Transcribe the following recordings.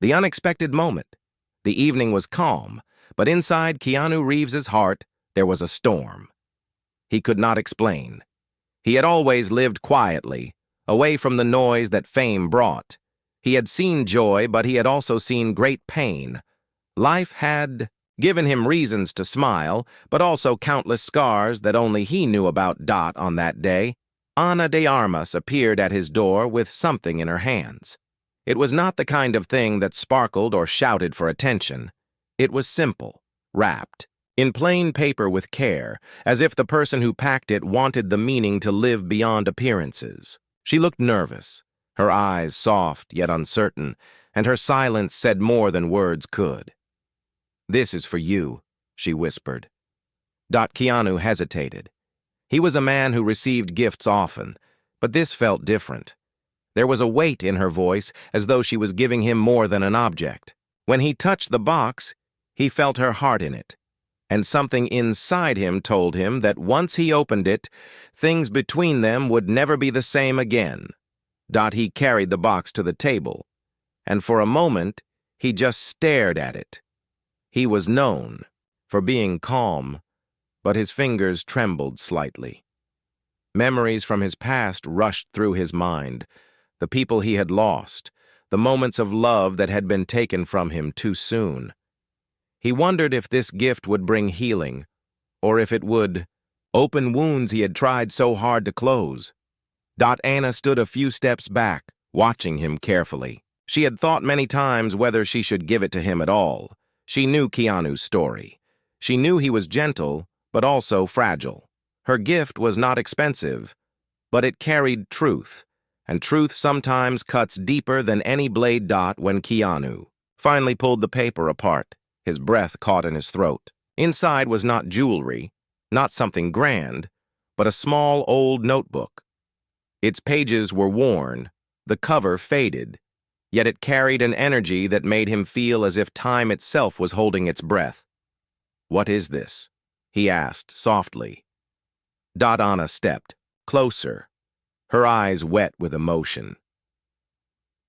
The unexpected moment. The evening was calm, but inside Keanu Reeves's heart, there was a storm. He could not explain. He had always lived quietly, away from the noise that fame brought. He had seen joy, but he had also seen great pain. Life had given him reasons to smile, but also countless scars that only he knew about. On that day, Ana de Armas appeared at his door with something in her hands. It was not the kind of thing that sparkled or shouted for attention. It was simple, wrapped, in plain paper with care, as if the person who packed it wanted the meaning to live beyond appearances. She looked nervous, her eyes soft yet uncertain, and her silence said more than words could. "This is for you," she whispered. Keanu hesitated. He was a man who received gifts often, but this felt different. There was a weight in her voice, as though she was giving him more than an object. When he touched the box, he felt her heart in it, and something inside him told him that once he opened it, things between them would never be the same again. He carried the box to the table, and for a moment, he just stared at it. He was known for being calm, but his fingers trembled slightly. Memories from his past rushed through his mind, the people he had lost, the moments of love that had been taken from him too soon. He wondered if this gift would bring healing, or if it would open wounds he had tried so hard to close. Ana stood a few steps back, watching him carefully. She had thought many times whether she should give it to him at all. She knew Keanu's story. She knew he was gentle, but also fragile. Her gift was not expensive, but it carried truth, and truth sometimes cuts deeper than any blade. When Keanu finally pulled the paper apart, his breath caught in his throat. Inside was not jewelry, not something grand, but a small old notebook. Its pages were worn, the cover faded, yet it carried an energy that made him feel as if time itself was holding its breath. "What is this?" he asked softly. Ana stepped closer, her eyes wet with emotion.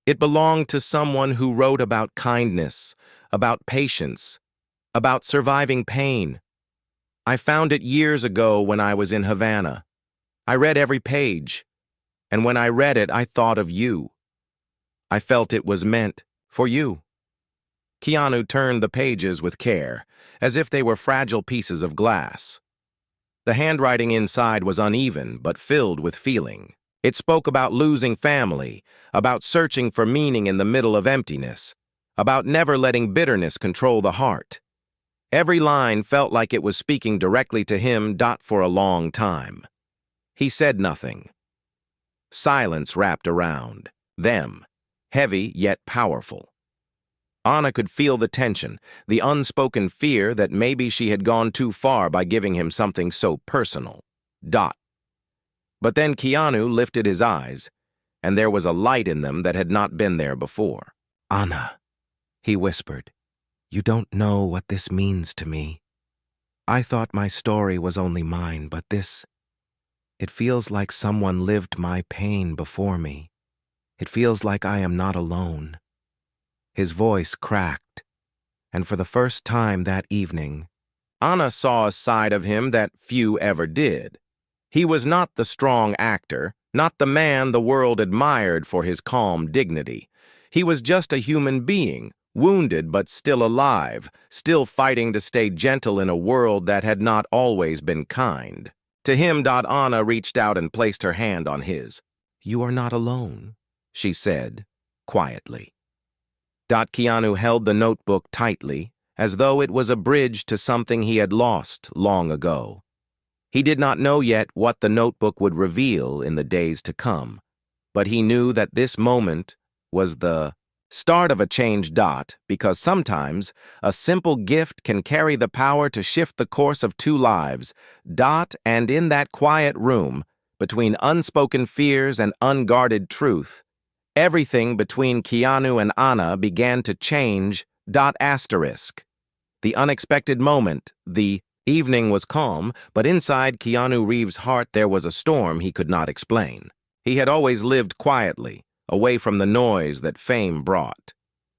It belonged to someone who wrote about kindness, about patience, about surviving pain. "I found it years ago when I was in Havana. I read every page, and when I read it, I thought of you. I felt it was meant for you." Keanu turned the pages with care, as if they were fragile pieces of glass. The handwriting inside was uneven, but filled with feeling. It spoke about losing family, about searching for meaning in the middle of emptiness, about never letting bitterness control the heart. Every line felt like it was speaking directly to him. For a long time. He said nothing. Silence wrapped around them, heavy yet powerful. Ana could feel the tension, the unspoken fear that maybe she had gone too far by giving him something so personal. But then Keanu lifted his eyes, and there was a light in them that had not been there before. "Ana," he whispered, "you don't know what this means to me. I thought my story was only mine, but this, it feels like someone lived my pain before me. It feels like I am not alone." His voice cracked, and for the first time that evening, Ana saw a side of him that few ever did. He was not the strong actor, not the man the world admired for his calm dignity. He was just a human being, wounded but still alive, still fighting to stay gentle in a world that had not always been kind. To him, Ana reached out and placed her hand on his. "You are not alone," she said, quietly. Keanu held the notebook tightly, as though it was a bridge to something he had lost long ago. He did not know yet what the notebook would reveal in the days to come, but he knew that this moment was the start of a change. Because sometimes a simple gift can carry the power to shift the course of two lives. And in that quiet room, between unspoken fears and unguarded truth, everything between Keanu and Ana began to change. The unexpected moment, the evening was calm, but inside Keanu Reeves' heart there was a storm he could not explain. He had always lived quietly, away from the noise that fame brought.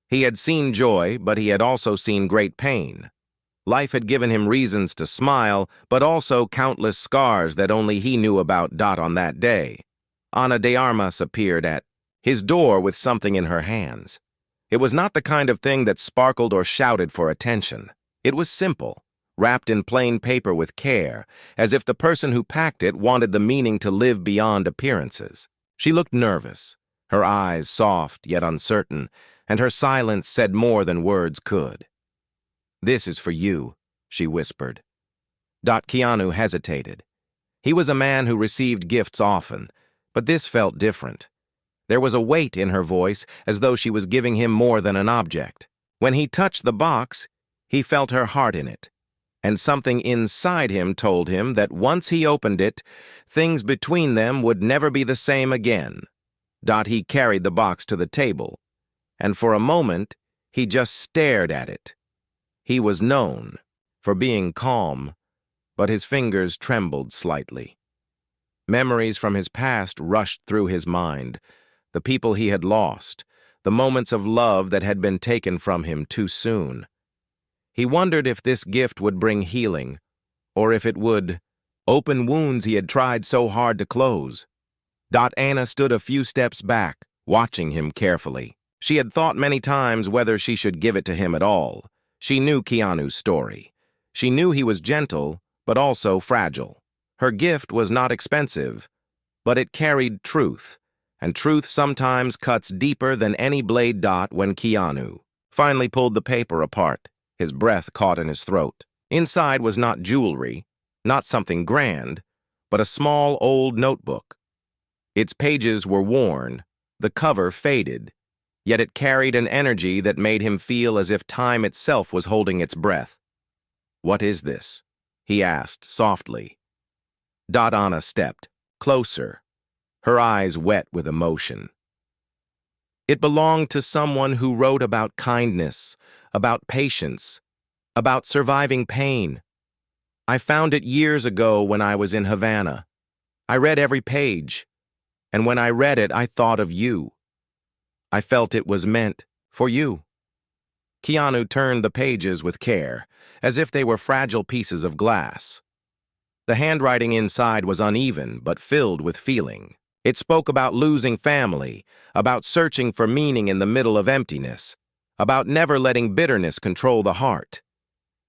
He had seen joy, but he had also seen great pain. Life had given him reasons to smile, but also countless scars that only he knew about. On that day, Ana de Armas appeared at his door with something in her hands. It was not the kind of thing that sparkled or shouted for attention. It was simple, wrapped in plain paper with care, as if the person who packed it wanted the meaning to live beyond appearances. She looked nervous, her eyes soft yet uncertain, and her silence said more than words could. "This is for you," she whispered. Keanu hesitated. He was a man who received gifts often, but this felt different. There was a weight in her voice, as though she was giving him more than an object. When he touched the box, he felt her heart in it, and something inside him told him that once he opened it, things between them would never be the same again. He carried the box to the table, and for a moment, he just stared at it. He was known for being calm, but his fingers trembled slightly. Memories from his past rushed through his mind, the people he had lost, the moments of love that had been taken from him too soon. He wondered if this gift would bring healing, or if it would open wounds he had tried so hard to close. Ana stood a few steps back, watching him carefully. She had thought many times whether she should give it to him at all. She knew Keanu's story. She knew he was gentle, but also fragile. Her gift was not expensive, but it carried truth, and truth sometimes cuts deeper than any blade. When Keanu finally pulled the paper apart, his breath caught in his throat. Inside was not jewelry, not something grand, but a small old notebook. Its pages were worn, the cover faded, yet it carried an energy that made him feel as if time itself was holding its breath. "What is this?" he asked softly. Ana stepped closer, her eyes wet with emotion. It belonged to someone who wrote about kindness, about patience, about surviving pain. I found it years ago when I was in Havana. I read every page, and when I read it, I thought of you. I felt it was meant for you. Keanu turned the pages with care, as if they were fragile pieces of glass. The handwriting inside was uneven, but filled with feeling. It spoke about losing family, about searching for meaning in the middle of emptiness, about never letting bitterness control the heart.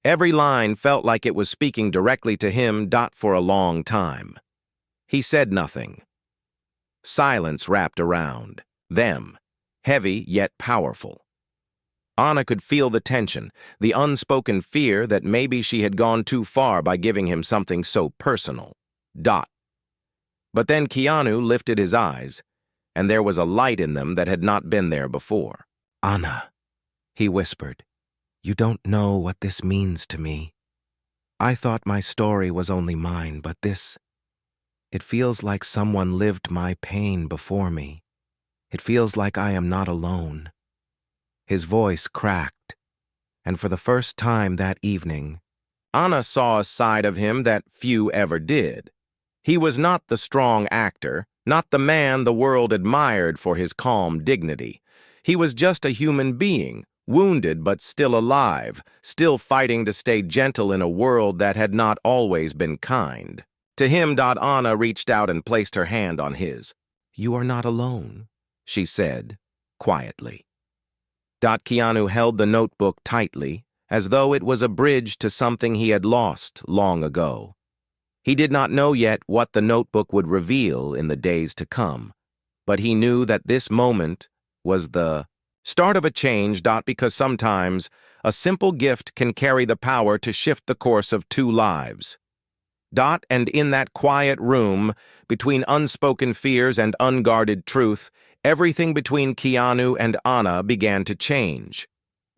Every line felt like it was speaking directly to him. For a long time. He said nothing. Silence wrapped around them, heavy yet powerful. Ana could feel the tension, the unspoken fear that maybe she had gone too far by giving him something so personal. But then Keanu lifted his eyes, and there was a light in them that had not been there before. "Ana," he whispered, "you don't know what this means to me. I thought my story was only mine, but this, it feels like someone lived my pain before me. It feels like I am not alone." His voice cracked, and for the first time that evening, Ana saw a side of him that few ever did. He was not the strong actor, not the man the world admired for his calm dignity. He was just a human being, wounded but still alive, still fighting to stay gentle in a world that had not always been kind. To him, Ana reached out and placed her hand on his. "You are not alone," she said, quietly. Keanu held the notebook tightly, as though it was a bridge to something he had lost long ago. He did not know yet what the notebook would reveal in the days to come, but he knew that this moment was the start of a change. Because sometimes a simple gift can carry the power to shift the course of two lives. And in that quiet room, between unspoken fears and unguarded truth, everything between Keanu and Ana began to change.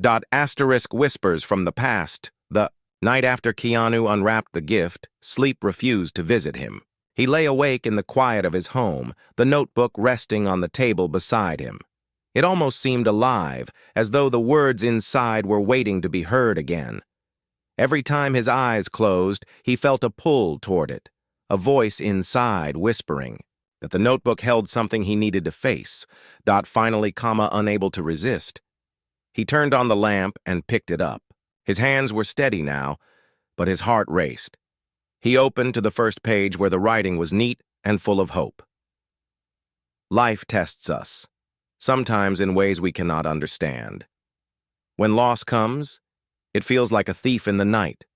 Whispers from the past. The night after Keanu unwrapped the gift, sleep refused to visit him. He lay awake in the quiet of his home, the notebook resting on the table beside him. It almost seemed alive, as though the words inside were waiting to be heard again. Every time his eyes closed, he felt a pull toward it, a voice inside whispering that the notebook held something he needed to face. Finally, unable to resist. He turned on the lamp and picked it up. His hands were steady now, but his heart raced. He opened to the first page where the writing was neat and full of hope. Life tests us, sometimes in ways we cannot understand. When loss comes, it feels like a thief in the night.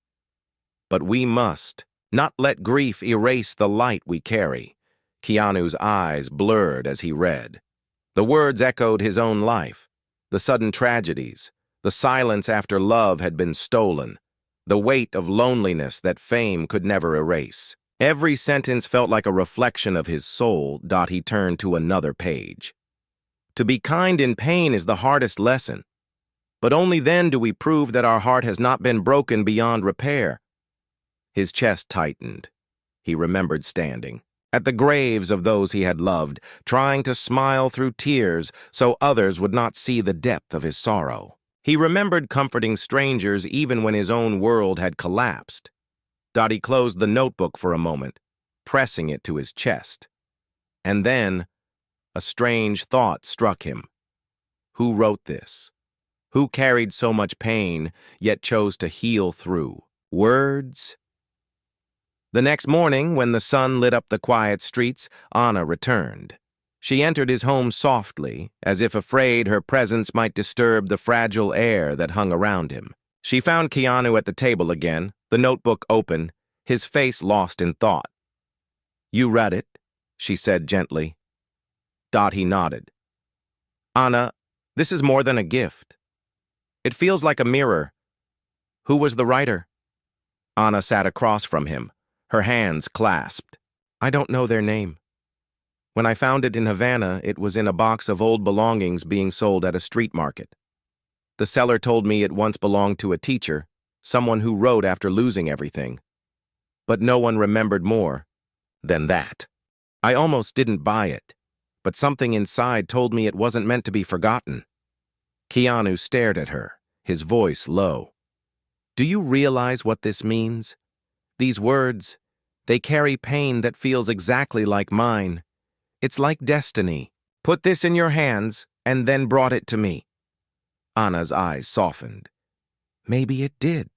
But we must not let grief erase the light we carry. Keanu's eyes blurred as he read. The words echoed his own life, the sudden tragedies, the silence after love had been stolen, the weight of loneliness that fame could never erase. Every sentence felt like a reflection of his soul. He turned to another page. To be kind in pain is the hardest lesson, but only then do we prove that our heart has not been broken beyond repair. His chest tightened. He remembered standing at the graves of those he had loved, trying to smile through tears so others would not see the depth of his sorrow. He remembered comforting strangers even when his own world had collapsed. He closed the notebook for a moment, pressing it to his chest. And then, a strange thought struck him. Who wrote this? Who carried so much pain, yet chose to heal through words? The next morning, when the sun lit up the quiet streets, Anna returned. She entered his home softly, as if afraid her presence might disturb the fragile air that hung around him. She found Keanu at the table again, the notebook open, his face lost in thought. "You read it?" she said gently. He nodded. "Anna, this is more than a gift. It feels like a mirror. Who was the writer?" Anna sat across from him, her hands clasped. "I don't know their name. When I found it in Havana, it was in a box of old belongings being sold at a street market. The seller told me it once belonged to a teacher, someone who wrote after losing everything. But no one remembered more than that. I almost didn't buy it, but something inside told me it wasn't meant to be forgotten." Keanu stared at her, his voice low. "Do you realize what this means? These words, they carry pain that feels exactly like mine. It's like destiny. Put this in your hands and then brought it to me." Anna's eyes softened. "Maybe it did.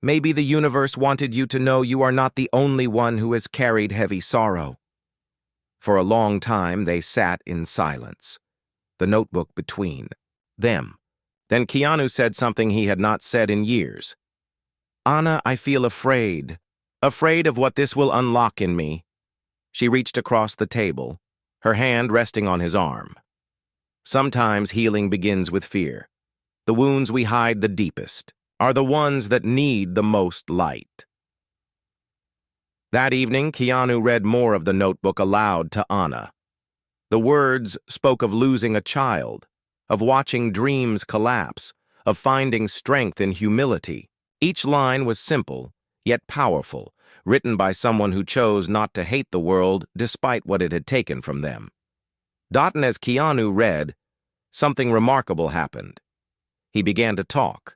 Maybe the universe wanted you to know you are not the only one who has carried heavy sorrow." For a long time they sat in silence, the notebook between them. Then Keanu said something he had not said in years. "Anna, I feel afraid of what this will unlock in me." She reached across the table, her hand resting on his arm. "Sometimes healing begins with fear. The wounds we hide the deepest are the ones that need the most light." That evening, Keanu read more of the notebook aloud to Anna. The words spoke of losing a child, of watching dreams collapse, of finding strength in humility. Each line was simple, yet powerful, written by someone who chose not to hate the world despite what it had taken from them. And as Keanu read, something remarkable happened. He began to talk,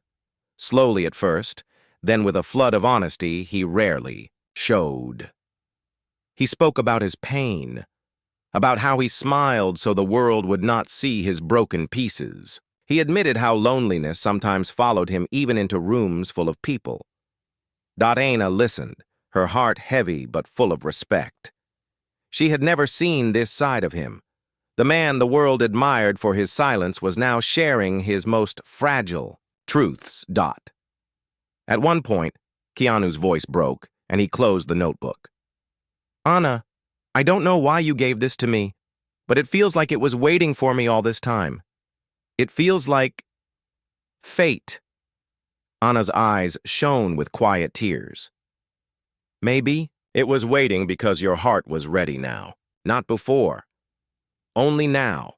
slowly at first, then with a flood of honesty he rarely showed. He spoke about his pain, about how he smiled so the world would not see his broken pieces. He admitted how loneliness sometimes followed him even into rooms full of people. Anna listened, her heart heavy but full of respect. She had never seen this side of him. The man the world admired for his silence was now sharing his most fragile truths. At one point, Keanu's voice broke, and he closed the notebook. "Anna, I don't know why you gave this to me, but it feels like it was waiting for me all this time. It feels like fate." Anna's eyes shone with quiet tears. "Maybe it was waiting because your heart was ready now, not before. Only now."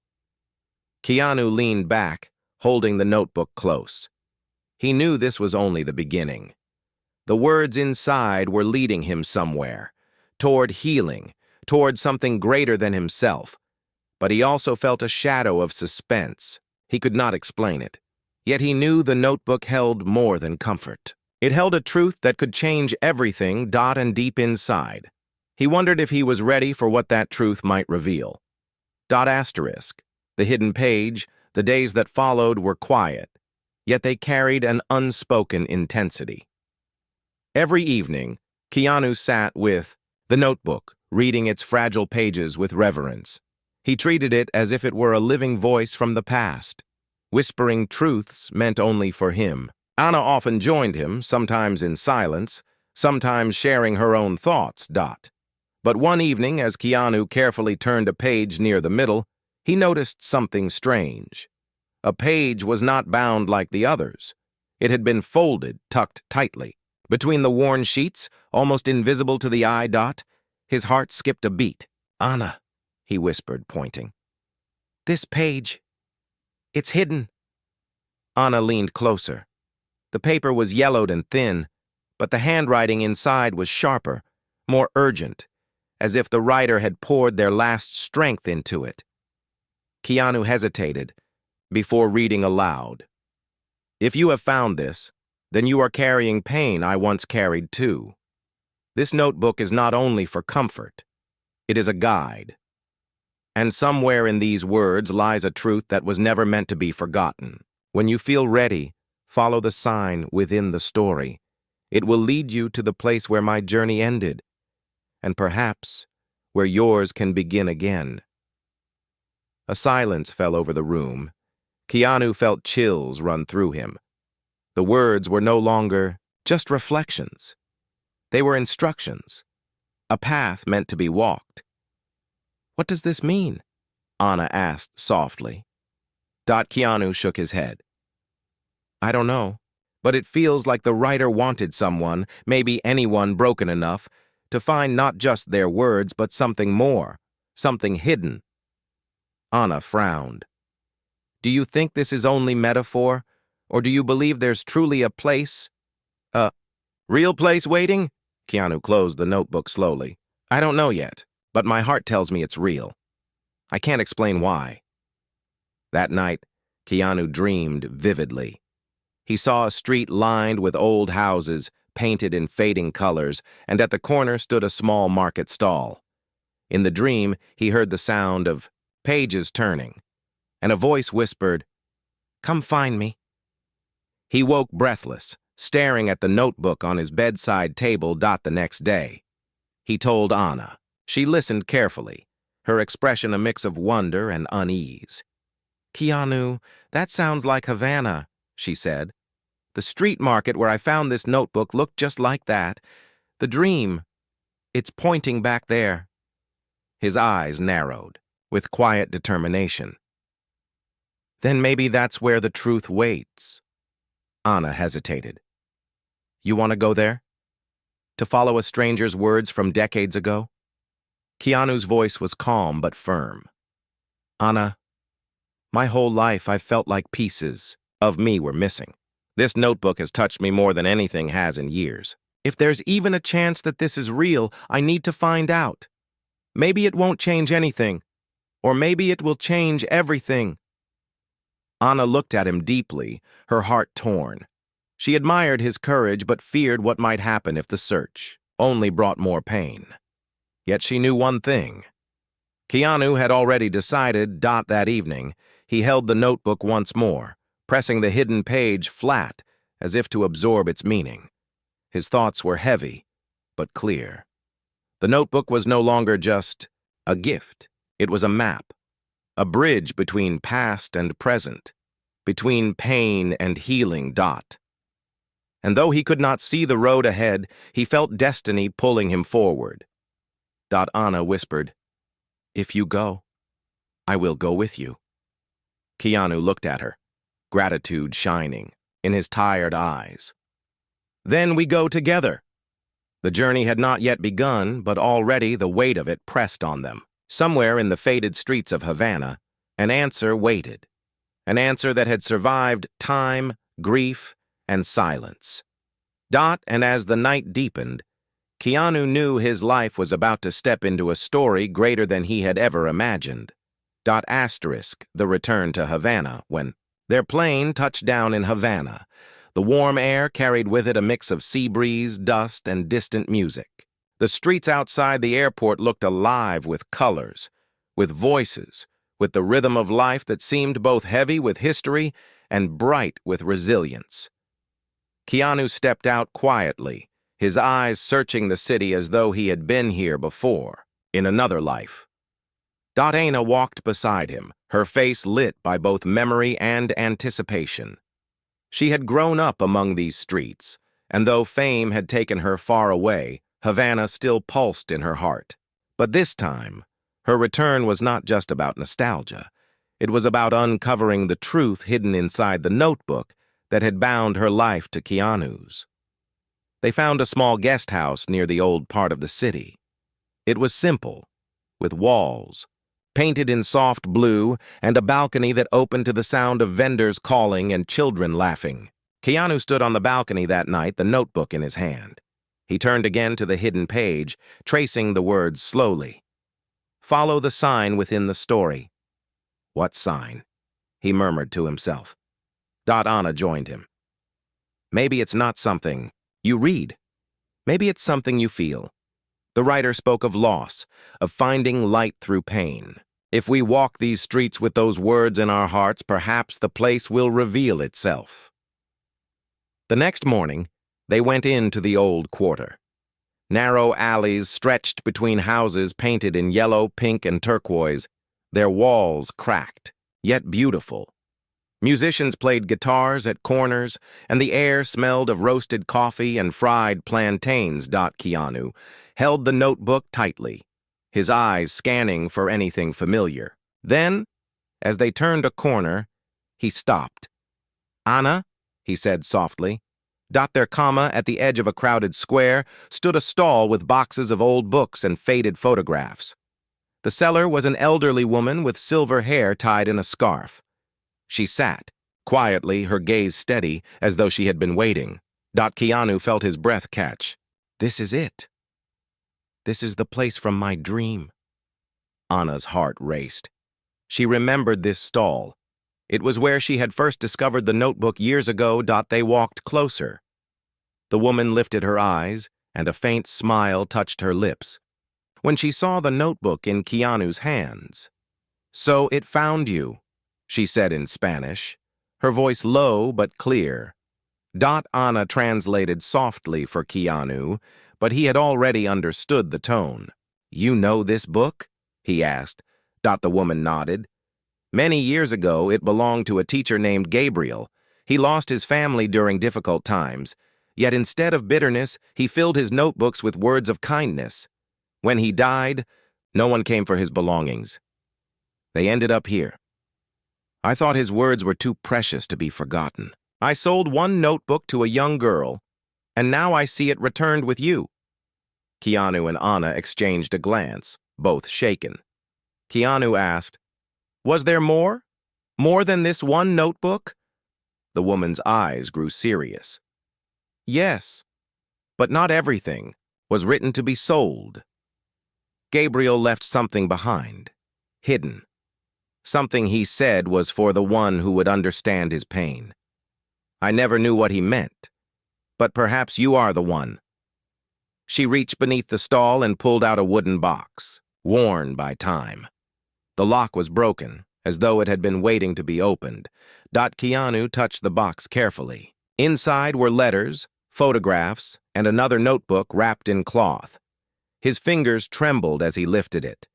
Keanu leaned back, holding the notebook close. He knew this was only the beginning. The words inside were leading him somewhere, toward healing, toward something greater than himself. But he also felt a shadow of suspense. He could not explain it. Yet he knew the notebook held more than comfort. It held a truth that could change everything. And deep inside, he wondered if he was ready for what that truth might reveal. The hidden page, The days that followed were quiet, yet they carried an unspoken intensity. Every evening, Keanu sat with the notebook, reading its fragile pages with reverence. He treated it as if it were a living voice from the past, whispering truths meant only for him. Anna often joined him, sometimes in silence, sometimes sharing her own thoughts. But one evening, as Keanu carefully turned a page near the middle, he noticed something strange. A page was not bound like the others. It had been folded, tucked tightly. Between the worn sheets, almost invisible to the eye. His heart skipped a beat. "Anna," he whispered, pointing. "This page, it's hidden." Anna leaned closer. The paper was yellowed and thin, but the handwriting inside was sharper, more urgent, as if the writer had poured their last strength into it. Keanu hesitated before reading aloud. "If you have found this, then you are carrying pain I once carried too. This notebook is not only for comfort, it is a guide. And somewhere in these words lies a truth that was never meant to be forgotten. When you feel ready, follow the sign within the story. It will lead you to the place where my journey ended, and perhaps where yours can begin again." A silence fell over the room. Keanu felt chills run through him. The words were no longer just reflections. They were instructions, a path meant to be walked. "What does this mean?" Anna asked softly. Keanu shook his head. "I don't know, but it feels like the writer wanted someone, maybe anyone broken enough, to find not just their words, but something more, something hidden." Anna frowned. "Do you think this is only metaphor, or do you believe there's truly a place, a real place waiting?" Keanu closed the notebook slowly. "I don't know yet, but my heart tells me it's real. I can't explain why." That night, Keanu dreamed vividly. He saw a street lined with old houses, painted in fading colors, and at the corner stood a small market stall. In the dream, he heard the sound of pages turning, and a voice whispered, "Come find me." He woke breathless, staring at the notebook on his bedside table. The next day, he told Anna. She listened carefully, her expression a mix of wonder and unease. "Keanu, that sounds like Havana," she said. "The street market where I found this notebook looked just like that. The dream, it's pointing back there." His eyes narrowed, with quiet determination. "Then maybe that's where the truth waits." Anna hesitated. "You want to go there? To follow a stranger's words from decades ago?" Keanu's voice was calm but firm. "Anna, my whole life I've felt like pieces of me were missing. This notebook has touched me more than anything has in years. If there's even a chance that this is real, I need to find out. Maybe it won't change anything, or maybe it will change everything." Anna looked at him deeply, her heart torn. She admired his courage but feared what might happen if the search only brought more pain. Yet she knew one thing. Keanu had already decided. That evening, he held the notebook once more, pressing the hidden page flat as if to absorb its meaning. His thoughts were heavy, but clear. The notebook was no longer just a gift. It was a map, a bridge between past and present, between pain and healing. And though he could not see the road ahead, he felt destiny pulling him forward. Anna whispered, "If you go, I will go with you." Keanu looked at her, gratitude shining in his tired eyes. "Then we go together." The journey had not yet begun, but already the weight of it pressed on them. Somewhere in the faded streets of Havana, an answer waited. An answer that had survived time, grief, and silence. And as the night deepened, Keanu knew his life was about to step into a story greater than he had ever imagined. The return to Havana. When their plane touched down in Havana, the warm air carried with it a mix of sea breeze, dust, and distant music. The streets outside the airport looked alive with colors, with voices, with the rhythm of life that seemed both heavy with history and bright with resilience. Keanu stepped out quietly, his eyes searching the city as though he had been here before, in another life. Anna walked beside him, her face lit by both memory and anticipation. She had grown up among these streets, and though fame had taken her far away, Havana still pulsed in her heart. But this time, her return was not just about nostalgia. It was about uncovering the truth hidden inside the notebook that had bound her life to Keanu's. They found a small guest house near the old part of the city. It was simple, with walls, painted in soft blue, and a balcony that opened to the sound of vendors calling and children laughing. Keanu stood on the balcony that night, the notebook in his hand. He turned again to the hidden page, tracing the words slowly. Follow the sign within the story. What sign? He murmured to himself. Anna joined him. Maybe it's not something you read. Maybe it's something you feel. The writer spoke of loss, of finding light through pain. If we walk these streets with those words in our hearts, perhaps the place will reveal itself. The next morning, they went into the old quarter. Narrow alleys stretched between houses painted in yellow, pink, and turquoise, their walls cracked, yet beautiful. Musicians played guitars at corners, and the air smelled of roasted coffee and fried plantains. Keanu held the notebook tightly, his eyes scanning for anything familiar. Then, as they turned a corner, he stopped. Anna, he said softly. Their comma at the edge of a crowded square stood a stall with boxes of old books and faded photographs. The seller was an elderly woman with silver hair tied in a scarf. She sat, quietly, her gaze steady, as though she had been waiting. Keanu felt his breath catch. This is it. This is the place from my dream. Anna's heart raced. She remembered this stall. It was where she had first discovered the notebook years ago. They walked closer. The woman lifted her eyes, and a faint smile touched her lips when she saw the notebook in Keanu's hands. So it found you, she said in Spanish, her voice low but clear. Anna translated softly for Keanu, but he had already understood the tone. You know this book? He asked. The woman nodded. Many years ago, it belonged to a teacher named Gabriel. He lost his family during difficult times. Yet instead of bitterness, he filled his notebooks with words of kindness. When he died, no one came for his belongings. They ended up here. I thought his words were too precious to be forgotten. I sold one notebook to a young girl, and now I see it returned with you. Keanu and Anna exchanged a glance, both shaken. Keanu asked, Was there more? More than this one notebook? The woman's eyes grew serious. Yes, but not everything was written to be sold. Gabriel left something behind, hidden. Something he said was for the one who would understand his pain. I never knew what he meant, but perhaps you are the one. She reached beneath the stall and pulled out a wooden box, worn by time. The lock was broken, as though it had been waiting to be opened. Keanu touched the box carefully. Inside were letters, photographs, and another notebook wrapped in cloth. His fingers trembled as he lifted it.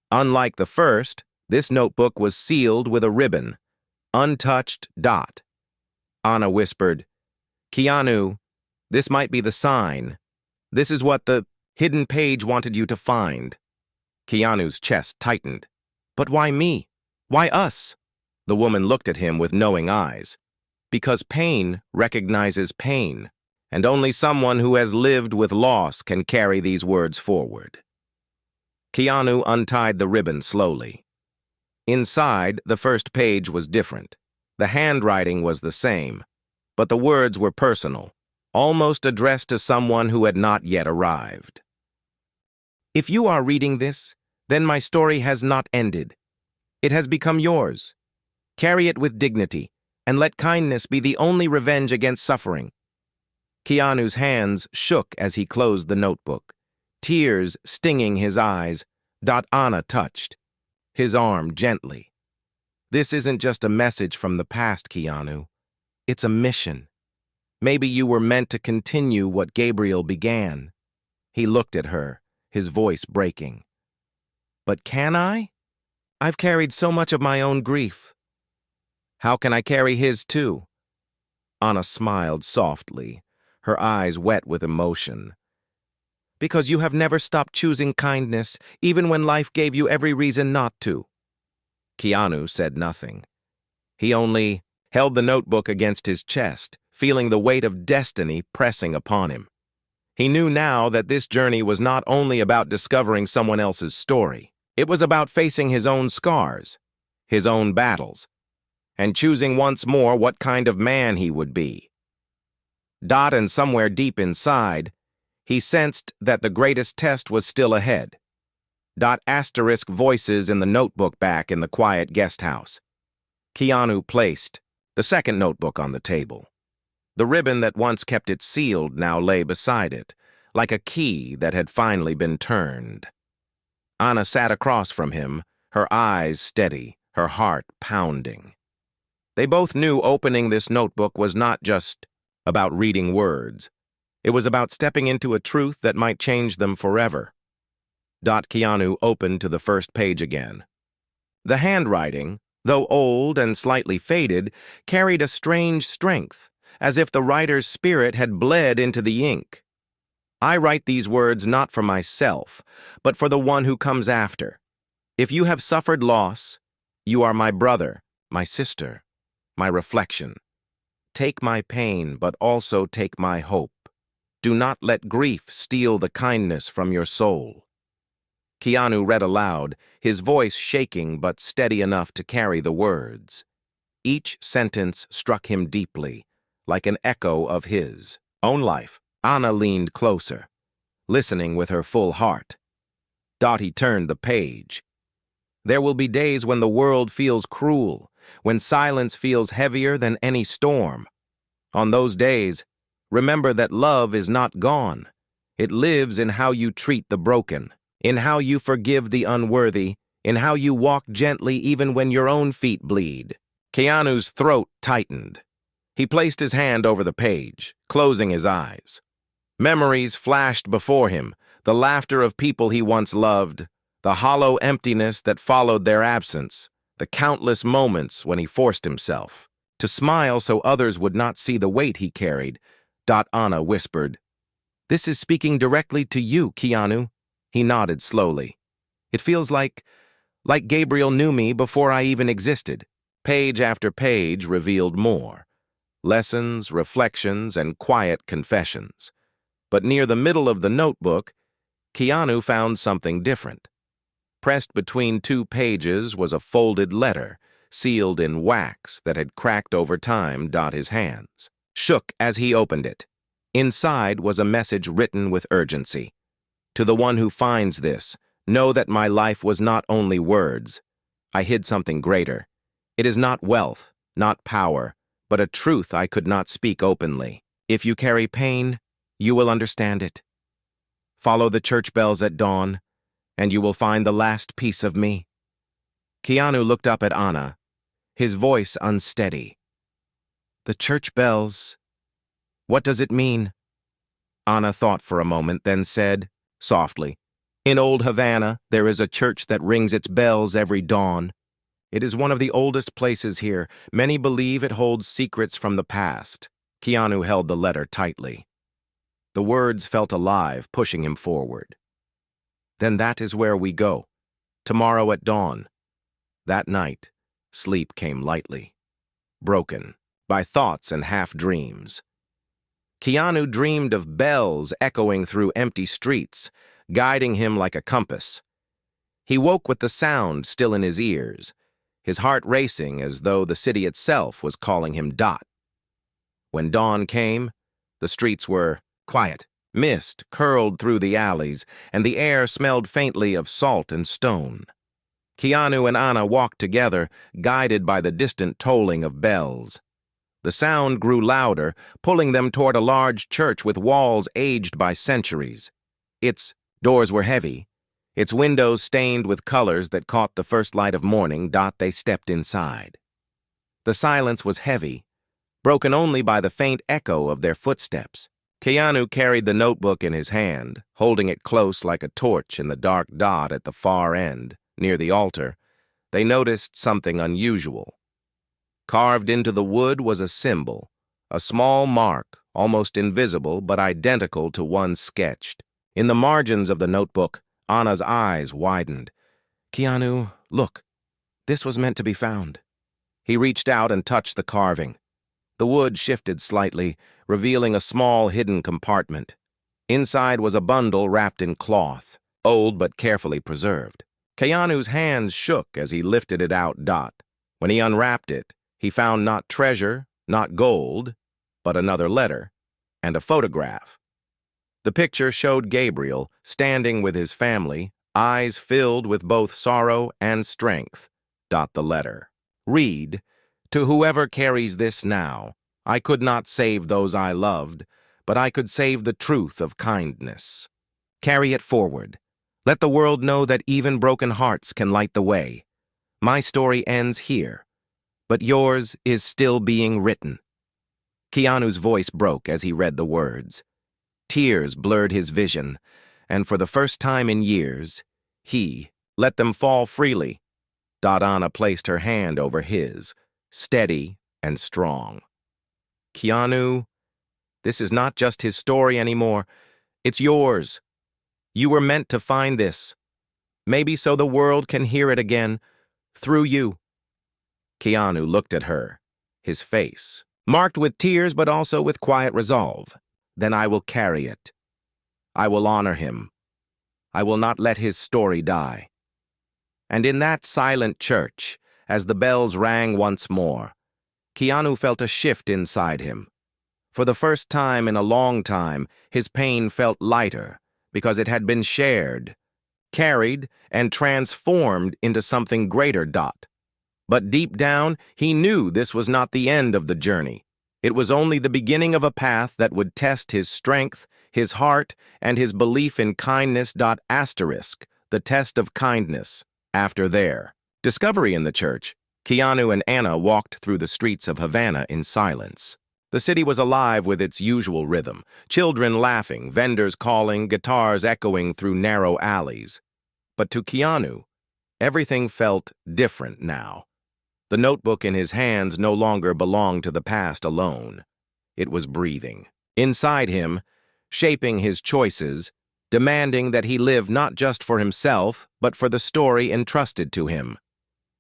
Unlike the first, this notebook was sealed with a ribbon, untouched. Anna whispered, Keanu, this might be the sign. This is what the hidden page wanted you to find. Keanu's chest tightened. But why me? Why us? The woman looked at him with knowing eyes. Because pain recognizes pain, and only someone who has lived with loss can carry these words forward. Keanu untied the ribbon slowly. Inside, the first page was different. The handwriting was the same, but the words were personal, almost addressed to someone who had not yet arrived. If you are reading this, then my story has not ended. It has become yours. Carry it with dignity, and let kindness be the only revenge against suffering. Keanu's hands shook as he closed the notebook, tears stinging his eyes. Anna touched his arm gently. This isn't just a message from the past, Keanu. It's a mission. Maybe you were meant to continue what Gabriel began. He looked at her, his voice breaking. But can I? I've carried so much of my own grief. How can I carry his too? Anna smiled softly, her eyes wet with emotion. Because you have never stopped choosing kindness, even when life gave you every reason not to. Keanu said nothing. He only held the notebook against his chest, feeling the weight of destiny pressing upon him. He knew now that this journey was not only about discovering someone else's story. It was about facing his own scars, his own battles, and choosing once more what kind of man he would be. And somewhere deep inside, he sensed that the greatest test was still ahead. Asterisk voices in the notebook back in the quiet guest house. Keanu placed the second notebook on the table. The ribbon that once kept it sealed now lay beside it, like a key that had finally been turned. Anna sat across from him, her eyes steady, her heart pounding. They both knew opening this notebook was not just about reading words. It was about stepping into a truth that might change them forever. Keanu opened to the first page again. The handwriting, though old and slightly faded, carried a strange strength, as if the writer's spirit had bled into the ink. I write these words not for myself, but for the one who comes after. If you have suffered loss, you are my brother, my sister, my reflection. Take my pain, but also take my hope. Do not let grief steal the kindness from your soul. Keanu read aloud, his voice shaking but steady enough to carry the words. Each sentence struck him deeply, like an echo of his own life. Anna leaned closer, listening with her full heart. He turned the page. There will be days when the world feels cruel, when silence feels heavier than any storm. On those days, remember that love is not gone. It lives in how you treat the broken, in how you forgive the unworthy, in how you walk gently even when your own feet bleed. Keanu's throat tightened. He placed his hand over the page, closing his eyes. Memories flashed before him, the laughter of people he once loved, the hollow emptiness that followed their absence, the countless moments when he forced himself to smile so others would not see the weight he carried. Anna whispered, "This is speaking directly to you, Keanu." He nodded slowly. "It feels like Gabriel knew me before I even existed." Page after page revealed more. Lessons, reflections, and quiet confessions. But near the middle of the notebook, Keanu found something different. Pressed between two pages was a folded letter, sealed in wax that had cracked over time. His hands shook as he opened it. Inside was a message written with urgency. To the one who finds this, know that my life was not only words. I hid something greater. It is not wealth, not power, but a truth I could not speak openly. If you carry pain, you will understand it. Follow the church bells at dawn, and you will find the last piece of me. Keanu looked up at Anna, his voice unsteady. The church bells. What does it mean? Anna thought for a moment, then said, softly, in old Havana, there is a church that rings its bells every dawn. It is one of the oldest places here. Many believe it holds secrets from the past. Keanu held the letter tightly. The words felt alive, pushing him forward. Then that is where we go. Tomorrow at dawn. That night, sleep came lightly, broken by thoughts and half-dreams. Keanu dreamed of bells echoing through empty streets, guiding him like a compass. He woke with the sound still in his ears, his heart racing as though the city itself was calling him. When dawn came, the streets were quiet. Mist curled through the alleys, and the air smelled faintly of salt and stone. Keanu and Anna walked together, guided by the distant tolling of bells. The sound grew louder, pulling them toward a large church with walls aged by centuries. Its doors were heavy, its windows stained with colors that caught the first light of morning. They stepped inside. The silence was heavy, broken only by the faint echo of their footsteps. Keanu carried the notebook in his hand, holding it close like a torch in the dark dot at the far end, near the altar. They noticed something unusual. Carved into the wood was a symbol, a small mark, almost invisible but identical to one sketched. In the margins of the notebook, Anna's eyes widened. "Keanu, look. This was meant to be found." He reached out and touched the carving. The wood shifted slightly, revealing a small hidden compartment. Inside was a bundle wrapped in cloth, old but carefully preserved. Keanu's hands shook as he lifted it out. When he unwrapped it, he found not treasure, not gold, but another letter and a photograph. The picture showed Gabriel standing with his family, eyes filled with both sorrow and strength. The letter. "Read, to whoever carries this now, I could not save those I loved, but I could save the truth of kindness. Carry it forward. Let the world know that even broken hearts can light the way. My story ends here, but yours is still being written." Keanu's voice broke as he read the words. Tears blurred his vision, and for the first time in years, he let them fall freely. Anna placed her hand over his, steady and strong. "Keanu, this is not just his story anymore. It's yours. You were meant to find this. Maybe so the world can hear it again, through you." Keanu looked at her, his face marked with tears but also with quiet resolve. "Then I will carry it. I will honor him. I will not let his story die." And in that silent church, as the bells rang once more, Keanu felt a shift inside him. For the first time in a long time, his pain felt lighter because it had been shared, carried, and transformed into something greater. But deep down, he knew this was not the end of the journey. It was only the beginning of a path that would test his strength, his heart, and his belief in kindness. The test of kindness. After their discovery in the church, Keanu and Anna walked through the streets of Havana in silence. The city was alive with its usual rhythm, children laughing, vendors calling, guitars echoing through narrow alleys. But to Keanu, everything felt different now. The notebook in his hands no longer belonged to the past alone. It was breathing. Inside him, shaping his choices, demanding that he live not just for himself, but for the story entrusted to him.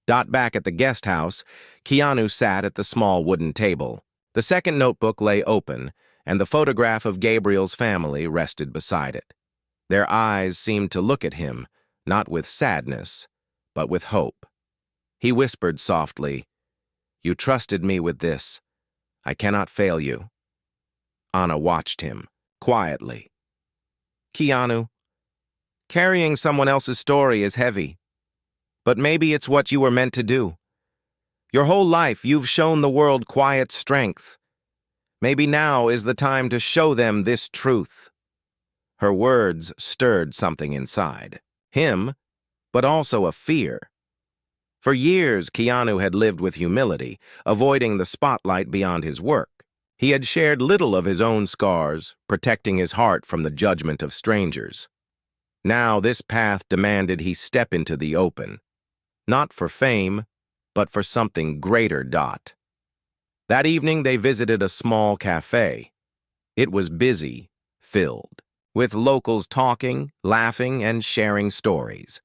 Back at the guest house, Keanu sat at the small wooden table. The second notebook lay open, and the photograph of Gabriel's family rested beside it. Their eyes seemed to look at him, not with sadness, but with hope. He whispered softly, "You trusted me with this. I cannot fail you." Anna watched him, quietly. "Keanu, carrying someone else's story is heavy, but maybe it's what you were meant to do. Your whole life you've shown the world quiet strength. Maybe now is the time to show them this truth." Her words stirred something inside. Him, but also a fear. For years, Keanu had lived with humility, avoiding the spotlight beyond his work. He had shared little of his own scars, protecting his heart from the judgment of strangers. Now this path demanded he step into the open, not for fame, but for something greater. That evening they visited a small cafe. It was busy, filled, with locals talking, laughing, and sharing stories.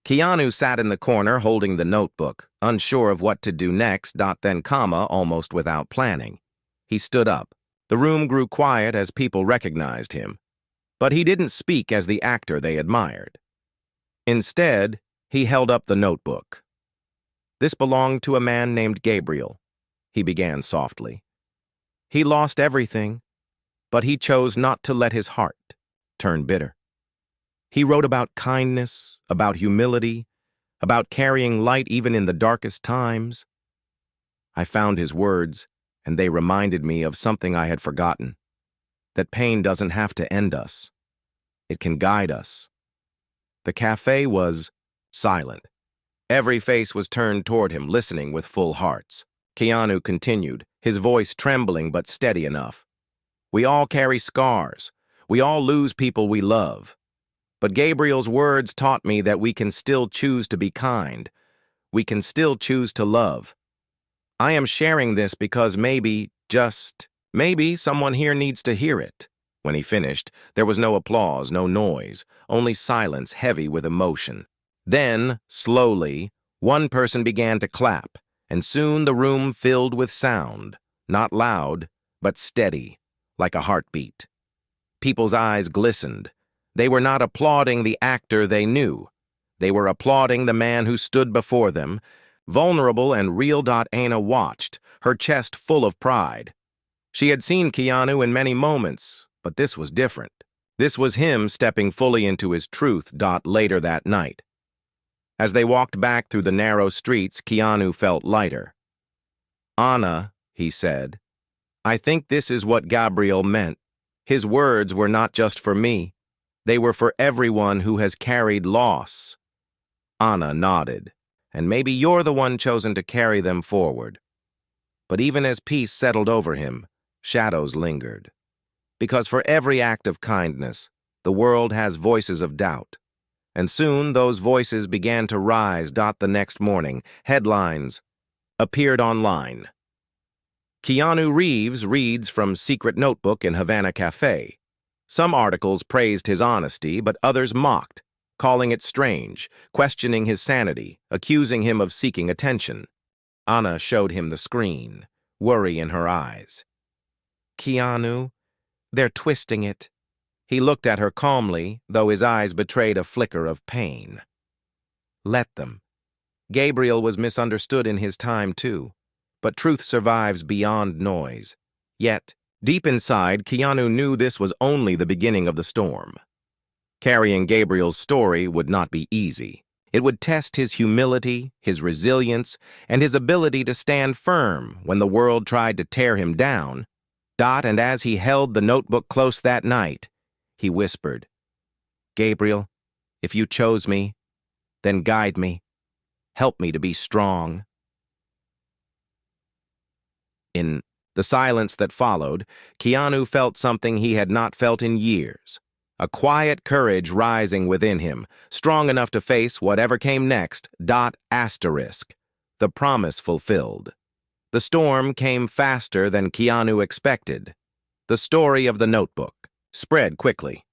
Keanu sat in the corner holding the notebook, unsure of what to do next. Then, almost without planning. He stood up. The room grew quiet as people recognized him. But he didn't speak as the actor they admired. Instead, he held up the notebook. "This belonged to a man named Gabriel," he began softly. "He lost everything, but he chose not to let his heart turn bitter. He wrote about kindness, about humility, about carrying light even in the darkest times." I found his words, and they reminded me of something I had forgotten, that pain doesn't have to end us. It can guide us. The cafe was silent. Every face was turned toward him, listening with full hearts. Keanu continued, his voice trembling but steady enough. We all carry scars. We all lose people we love. But Gabriel's words taught me that we can still choose to be kind. We can still choose to love. I am sharing this because maybe, just maybe, someone here needs to hear it. When he finished, there was no applause, no noise, only silence heavy with emotion. Then, slowly, one person began to clap, and soon the room filled with sound, not loud, but steady, like a heartbeat. People's eyes glistened. They were not applauding the actor they knew. They were applauding the man who stood before them, vulnerable and real. Anna watched, her chest full of pride. She had seen Keanu in many moments, but this was different. This was him stepping fully into his truth. Later that night. As they walked back through the narrow streets, Keanu felt lighter. Anna, he said, I think this is what Gabriel meant. His words were not just for me. They were for everyone who has carried loss. Anna nodded, and maybe you're the one chosen to carry them forward. But even as peace settled over him, shadows lingered. Because for every act of kindness, the world has voices of doubt. And soon those voices began to rise. The next morning, headlines appeared online. Keanu Reeves reads from secret notebook in Havana cafe. Some articles praised his honesty, but others mocked, calling it strange, questioning his sanity, accusing him of seeking attention. Anna showed him the screen, worry in her eyes. Keanu, they're twisting it. He looked at her calmly, though his eyes betrayed a flicker of pain. Let them. Gabriel was misunderstood in his time, too. But truth survives beyond noise. Yet, deep inside, Keanu knew this was only the beginning of the storm. Carrying Gabriel's story would not be easy. It would test his humility, his resilience, and his ability to stand firm when the world tried to tear him down. And as he held the notebook close that night, he whispered, Gabriel, if you chose me, then guide me. Help me to be strong. In the silence that followed, Keanu felt something he had not felt in years. A quiet courage rising within him, strong enough to face whatever came next. The promise fulfilled. The storm came faster than Keanu expected. The story of the notebook spread quickly.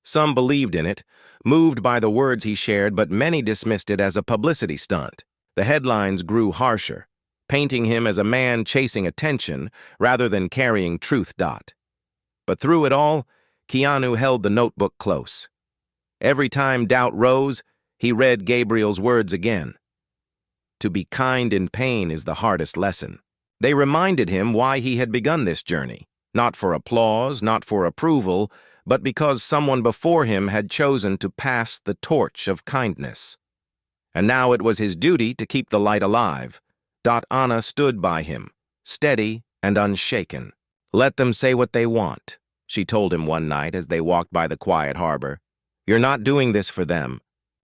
Some believed in it, moved by the words he shared, but many dismissed it as a publicity stunt. The headlines grew harsher, painting him as a man chasing attention rather than carrying truth. But through it all, Keanu held the notebook close. Every time doubt rose, he read Gabriel's words again. To be kind in pain is the hardest lesson. They reminded him why he had begun this journey, not for applause, not for approval, but because someone before him had chosen to pass the torch of kindness. And now it was his duty to keep the light alive. Anna stood by him, steady and unshaken. Let them say what they want, she told him one night as they walked by the quiet harbor. You're not doing this for them.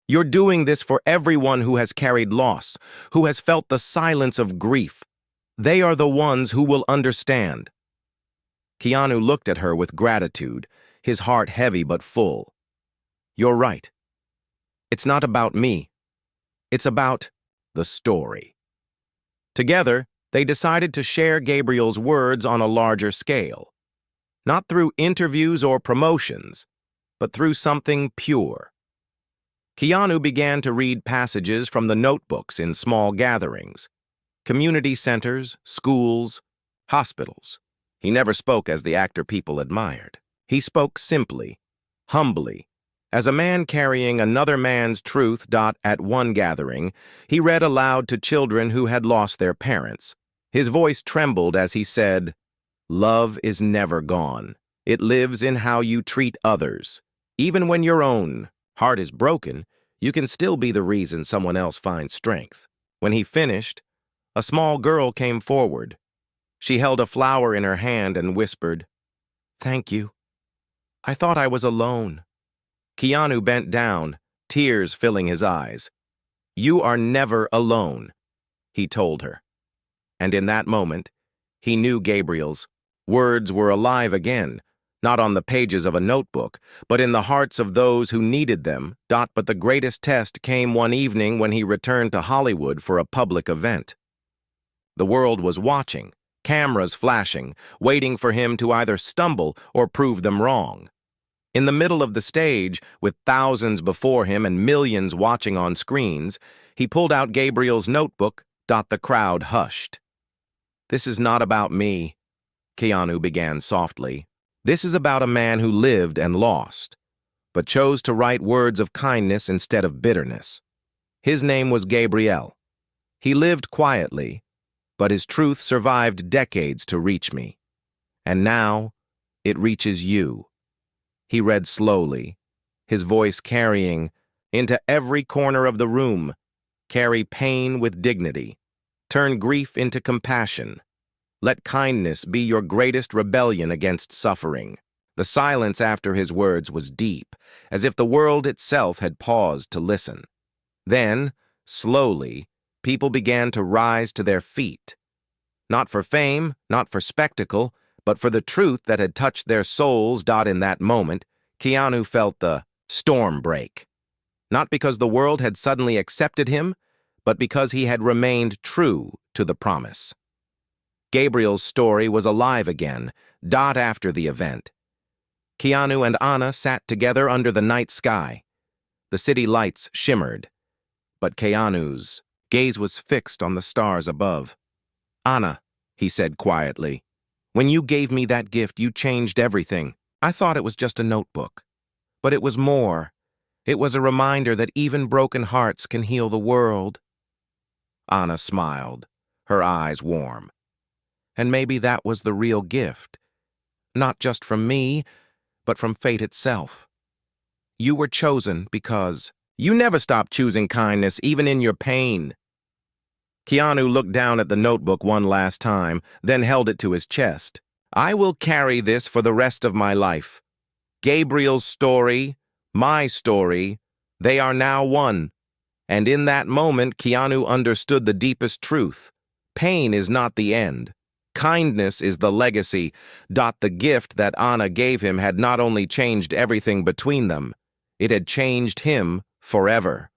You're doing this for everyone who has carried loss, who has felt the silence of grief. They are the ones who will understand. Keanu looked at her with gratitude, his heart heavy but full. You're right. It's not about me. It's about the story. Together, they decided to share Gabriel's words on a larger scale. Not through interviews or promotions, but through something pure. Keanu began to read passages from the notebooks in small gatherings, community centers, schools, hospitals. He never spoke as the actor people admired. He spoke simply, humbly. As a man carrying another man's truth. At one gathering, he read aloud to children who had lost their parents. His voice trembled as he said, Love is never gone. It lives in how you treat others. Even when your own heart is broken, you can still be the reason someone else finds strength. When he finished, a small girl came forward. She held a flower in her hand and whispered, Thank you. I thought I was alone. Keanu bent down, tears filling his eyes. "You are never alone," he told her. And in that moment, he knew Gabriel's words were alive again, not on the pages of a notebook, but in the hearts of those who needed them. But the greatest test came one evening when he returned to Hollywood for a public event. The world was watching, cameras flashing, waiting for him to either stumble or prove them wrong. In the middle of the stage, with thousands before him and millions watching on screens, he pulled out Gabriel's notebook. The crowd hushed. "This is not about me," Keanu began softly. "This is about a man who lived and lost, but chose to write words of kindness instead of bitterness. His name was Gabriel. He lived quietly, but his truth survived decades to reach me. And now, it reaches you." He read slowly, his voice carrying into every corner of the room. "Carry pain with dignity. Turn grief into compassion. Let kindness be your greatest rebellion against suffering." The silence after his words was deep, as if the world itself had paused to listen. Then, slowly, people began to rise to their feet. Not for fame, not for spectacle, but for the truth that had touched their souls. In that moment, Keanu felt the storm break. Not because the world had suddenly accepted him, but because he had remained true to the promise. Gabriel's story was alive again. After the event, Keanu and Anna sat together under the night sky. The city lights shimmered, but Keanu's gaze was fixed on the stars above. "Anna," he said quietly, "when you gave me that gift, you changed everything. I thought it was just a notebook. But it was more. It was a reminder that even broken hearts can heal the world." Anna smiled, her eyes warm. "And maybe that was the real gift. Not just from me, but from fate itself. You were chosen because you never stop choosing kindness, even in your pain." Keanu looked down at the notebook one last time, then held it to his chest. "I will carry this for the rest of my life. Gabriel's story, my story, they are now one." And in that moment, Keanu understood the deepest truth. Pain is not the end. Kindness is the legacy. The gift that Anna gave him had not only changed everything between them, it had changed him forever.